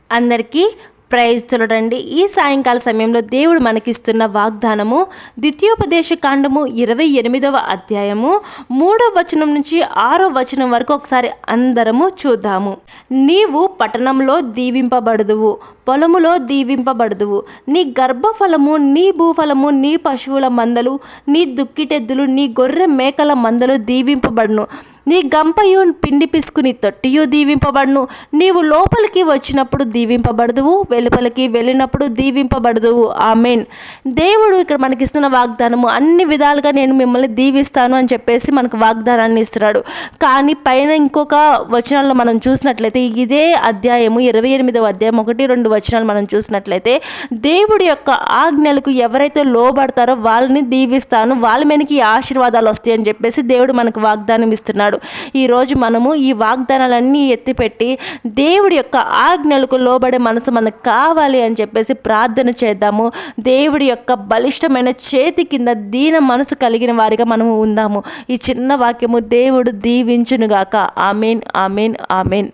అందరికీ ప్రైజ్ చూడండి. ఈ సాయంకాల సమయంలో దేవుడు మనకిస్తున్న వాగ్దానము ద్వితీయోపదేశ కాండము 28వ అధ్యాయము 3వ వచనం నుంచి 6వ వచనం వరకు ఒకసారి అందరము చూద్దాము. నీవు పట్టణంలో దీవింపబడుదువు, పొలములో దీవింపబడుదువు. నీ గర్భఫలము, నీ భూఫలము, నీ పశువుల మందలు, నీ దుక్కిటెద్దులు, నీ గొర్రె మేకల మందలు దీవింపబడును. నీ గంపయు పిండి పిసుకుని తొట్టియు దీవింపబడును. నీవు లోపలికి వచ్చినప్పుడు దీవింపబడదువు, వెలుపలికి వెళ్ళినప్పుడు దీవింపబడదువు. ఆమేన్. దేవుడు ఇక్కడ మనకిస్తున్న వాగ్దానము అన్ని విధాలుగా నేను మిమ్మల్ని దీవిస్తాను అని చెప్పేసి మనకు వాగ్దానాన్ని ఇస్తున్నాడు. కానీ పైన ఇంకొక వచనాల్లో మనం చూసినట్లయితే ఇదే అధ్యాయము 28వ అధ్యాయం 1-2 వచనాలు మనం చూసినట్లయితే దేవుడి యొక్క ఆజ్ఞలకు ఎవరైతే లోబడతారో వాళ్ళని దీవిస్తాను, వాళ్ళ మీదకి ఆశీర్వాదాలు వస్తాయి అని చెప్పేసి దేవుడు మనకు వాగ్దానం ఇస్తున్నాడు. ఈరోజు మనము ఈ వాగ్దానాలన్నీ ఎత్తిపెట్టి దేవుడి యొక్క ఆజ్ఞలకు లోబడే మనసు మనకు కావాలి అని చెప్పేసి ప్రార్థన చేద్దాము. దేవుడి యొక్క బలిష్టమైన చేతి కింద దీన మనసు కలిగిన వారిగా మనము ఉందాము. ఈ చిన్న వాక్యము దేవుడు దీవించునుగాక. ఆమేన్, ఆమేన్, ఆమేన్.